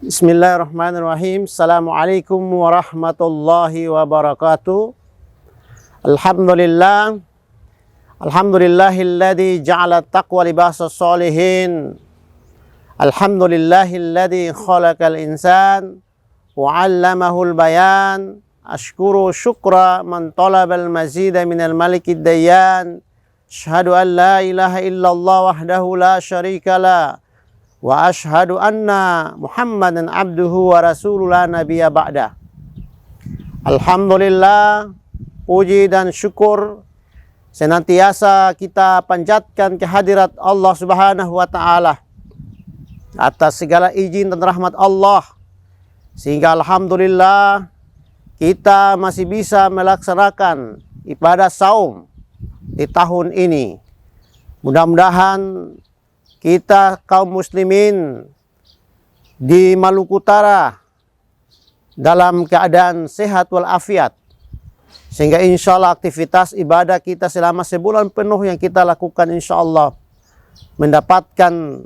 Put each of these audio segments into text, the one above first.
Bismillahirrahmanirrahim. Assalamualaikum warahmatullahi wabarakatuh. Alhamdulillah. Alhamdulillahilladzi ja'ala taqwa libasas sholihin. Alhamdulillahilladzi khalaqal insan wa 'allamahul bayan. Ashkuru syukra man talabal mazida minal malikid dayyan. Asyhadu an la ilaha illallah wahdahu la syarikalah. Wa ashhadu anna Muhammadan abduhu wa rasulullah nabiyya ba'da. Alhamdulillah, puji dan syukur senantiasa kita panjatkan kehadirat Allah Subhanahu wa taala atas segala izin dan rahmat Allah, sehingga alhamdulillah kita masih bisa melaksanakan ibadah saum di tahun ini. Mudah-mudahan kita kaum muslimin di Maluku Utara dalam keadaan sehat walafiat, sehingga insya Allah aktivitas ibadah kita selama sebulan penuh yang kita lakukan insya Allah mendapatkan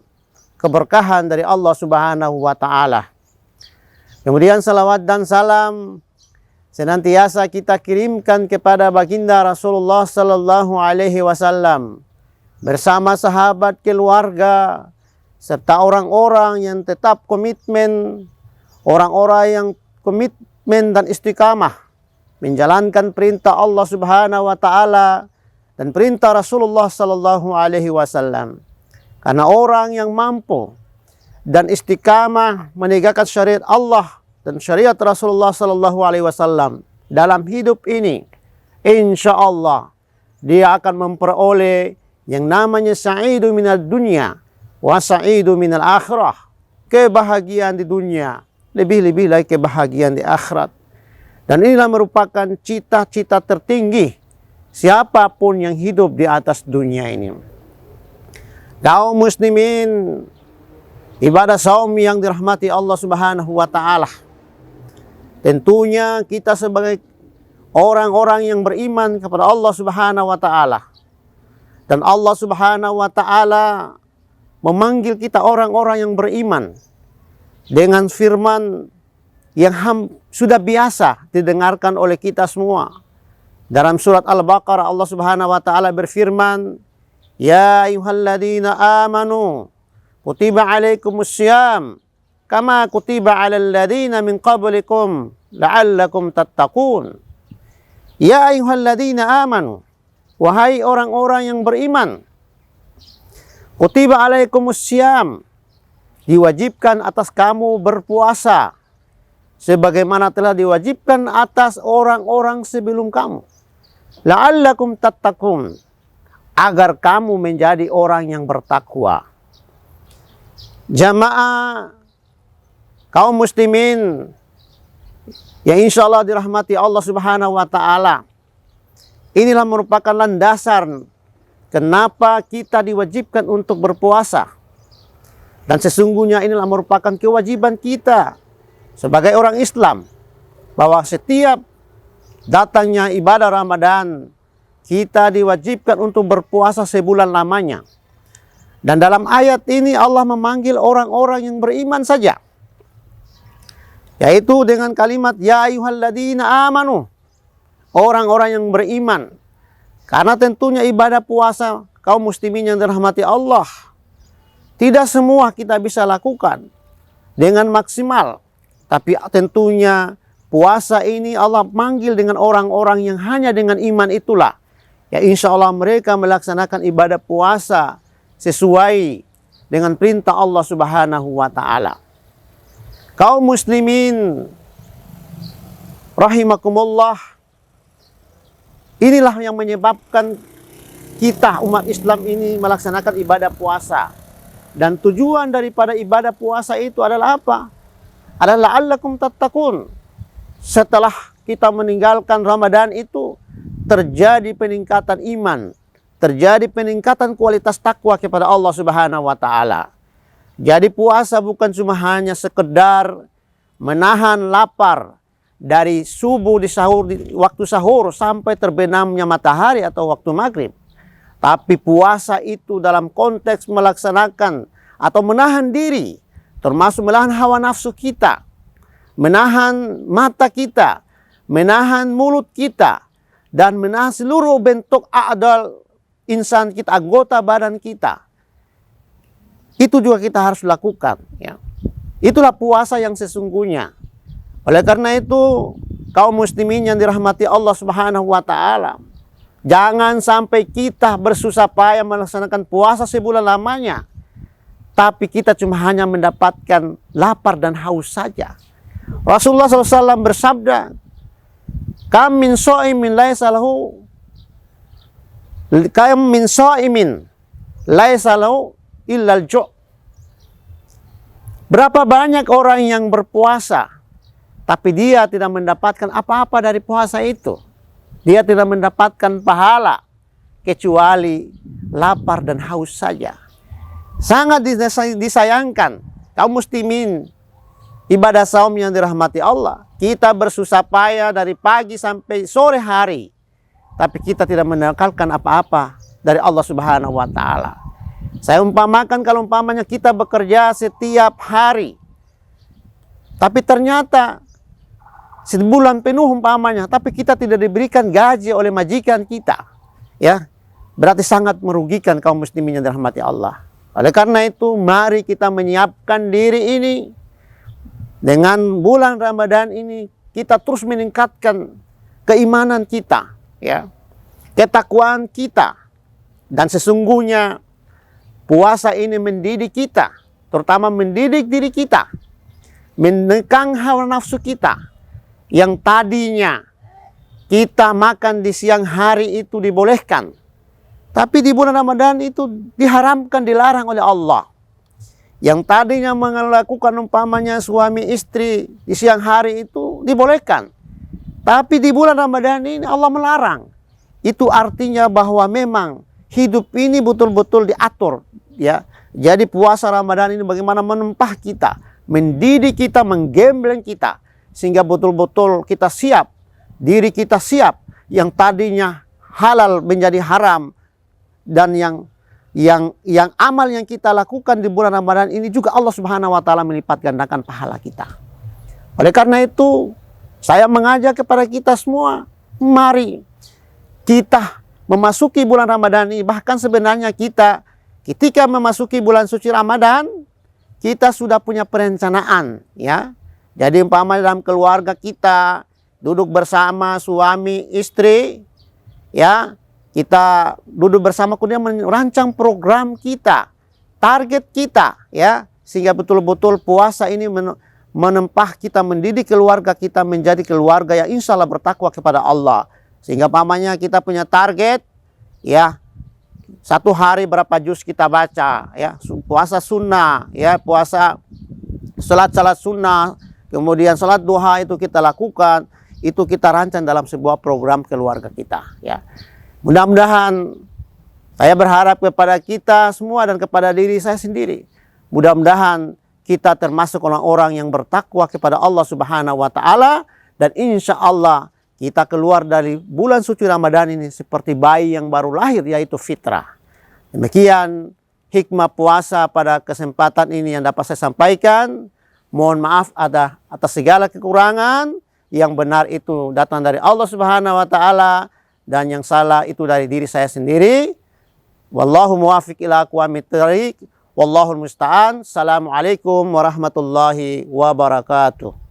keberkahan dari Allah Subhanahu wa taala. Kemudian salawat dan salam senantiasa kita kirimkan kepada baginda Rasulullah sallallahu alaihi wasallam bersama sahabat, keluarga, serta orang-orang yang tetap komitmen, orang-orang yang komitmen dan istiqamah menjalankan perintah Allah Subhanahu wa taala dan perintah Rasulullah sallallahu alaihi wasallam. Karena orang yang mampu dan istiqamah menegakkan syariat Allah dan syariat Rasulullah sallallahu alaihi wasallam dalam hidup ini, insya Allah dia akan memperoleh yang namanya sa'idu minal dunya wa sa'idu minal akhirah. Kebahagiaan di dunia, lebih-lebih lagi kebahagiaan di akhirat. Dan inilah merupakan cita-cita tertinggi siapapun yang hidup di atas dunia ini. Kaum muslimin, ibadah saum yang dirahmati Allah Subhanahu wa taala. Tentunya kita sebagai orang-orang yang beriman kepada Allah Subhanahu wa taala, dan Allah Subhanahu wa taala memanggil kita orang-orang yang beriman dengan firman yang sudah biasa didengarkan oleh kita semua. Dalam surat Al-Baqarah Allah Subhanahu wa taala berfirman, "Ya ayyuhalladzina amanu kutiba alaikumussyam kama kutiba alal ladzina min qablikum la'allakum tattaqun." Ya ayyuhalladzina amanu, wahai orang-orang yang beriman, kutiba alaikumussyam, diwajibkan atas kamu berpuasa sebagaimana telah diwajibkan atas orang-orang sebelum kamu. La'allakum tattaqun, agar kamu menjadi orang yang bertakwa. Jamaah kaum muslimin yang insya Allah dirahmati Allah Subhanahu wa taala, inilah merupakan landasan kenapa kita diwajibkan untuk berpuasa. Dan sesungguhnya inilah merupakan kewajiban kita sebagai orang Islam, bahwa setiap datangnya ibadah Ramadan, kita diwajibkan untuk berpuasa sebulan lamanya. Dan dalam ayat ini Allah memanggil orang-orang yang beriman saja, yaitu dengan kalimat ya ayyuhalladzina amanu, orang-orang yang beriman. Karena tentunya ibadah puasa kaum muslimin yang dirahmati Allah, tidak semua kita bisa lakukan dengan maksimal. Tapi tentunya puasa ini Allah manggil dengan orang-orang yang hanya dengan iman itulah, ya insya Allah mereka melaksanakan ibadah puasa sesuai dengan perintah Allah Subhanahu wa taala. Kaum muslimin rahimakumullah, inilah yang menyebabkan kita umat Islam ini melaksanakan ibadah puasa. Dan tujuan daripada ibadah puasa itu adalah apa? Adalah la'allakum tattaqun. Setelah kita meninggalkan Ramadan itu terjadi peningkatan iman, terjadi peningkatan kualitas takwa kepada Allah Subhanahu wa taala. Jadi puasa bukan cuma hanya sekedar menahan lapar dari subuh di waktu sahur sampai terbenamnya matahari atau waktu maghrib. Tapi puasa itu dalam konteks melaksanakan atau menahan diri termasuk menahan hawa nafsu kita, menahan mata kita, menahan mulut kita, dan menahan seluruh bentuk a'dal insan kita, anggota badan kita. Itu juga kita harus lakukan. Ya. Itulah puasa yang sesungguhnya. Oleh karena itu, kaum muslimin yang dirahmati Allah Subhanahu wa Ta'ala, jangan sampai kita bersusah payah melaksanakan puasa sebulan lamanya, tapi kita cuma hanya mendapatkan lapar dan haus saja. Rasulullah SAW bersabda, kam min sha'imin laisa lahu illal ju'. Berapa banyak orang yang berpuasa, tapi dia tidak mendapatkan apa-apa dari puasa itu. Dia tidak mendapatkan pahala, kecuali lapar dan haus saja. Sangat disayangkan kaum muslimin ibadah saum yang dirahmati Allah. Kita bersusah payah dari pagi sampai sore hari, tapi kita tidak mendapatkan apa-apa dari Allah Subhanahu wa Ta'ala. Saya umpamakan kalau umpamanya kita bekerja setiap hari, tapi ternyata sebulan penuh umpamanya, tapi kita tidak diberikan gaji oleh majikan kita, ya, berarti sangat merugikan kaum muslimin yang dirahmati Allah. Oleh karena itu, mari kita menyiapkan diri ini. Dengan bulan Ramadan ini, kita terus meningkatkan keimanan kita, ya, ketakwaan kita. Dan sesungguhnya puasa ini mendidik kita, terutama mendidik diri kita, menekan hawa nafsu kita. Yang tadinya kita makan di siang hari itu dibolehkan, tapi di bulan Ramadan itu diharamkan, dilarang oleh Allah. Yang tadinya melakukan umpamanya suami istri di siang hari itu dibolehkan, tapi di bulan Ramadan ini Allah melarang. Itu artinya bahwa memang hidup ini betul-betul diatur, ya. Jadi puasa Ramadan ini bagaimana menempah kita, mendidik kita, menggembleng kita, sehingga betul-betul kita siap, diri kita siap, yang tadinya halal menjadi haram. Dan yang amal yang kita lakukan di bulan Ramadan ini juga Allah Subhanahu wa Ta'ala melipat gandakan pahala kita. Oleh karena itu, saya mengajak kepada kita semua, mari kita memasuki bulan Ramadan ini. Bahkan sebenarnya kita ketika memasuki bulan suci Ramadan, kita sudah punya perencanaan, ya. Jadi umpamanya dalam keluarga kita duduk bersama suami istri, ya, kita duduk bersama kemudian merancang program kita, target kita, ya, sehingga betul-betul puasa ini menempah kita, mendidik keluarga kita menjadi keluarga yang insya Allah bertakwa kepada Allah. Sehingga pamannya kita punya target, ya, satu hari berapa juz kita baca, ya, puasa sunnah, ya, puasa salat sunnah, kemudian salat duha itu kita lakukan, itu kita rancang dalam sebuah program keluarga kita, ya. Mudah-mudahan saya berharap kepada kita semua dan kepada diri saya sendiri, mudah-mudahan kita termasuk orang-orang yang bertakwa kepada Allah Subhanahu wa Ta'ala, dan insya Allah kita keluar dari bulan suci Ramadan ini seperti bayi yang baru lahir, yaitu fitrah. Demikian hikmah puasa pada kesempatan ini yang dapat saya sampaikan. Mohon maaf atas segala kekurangan. Yang benar itu datang dari Allah Subhanahu wa Ta'ala, dan yang salah itu dari diri saya sendiri. Wallahu muwafiq ila aqwamit thariq. Wallahul musta'an. Assalamualaikum warahmatullahi wabarakatuh.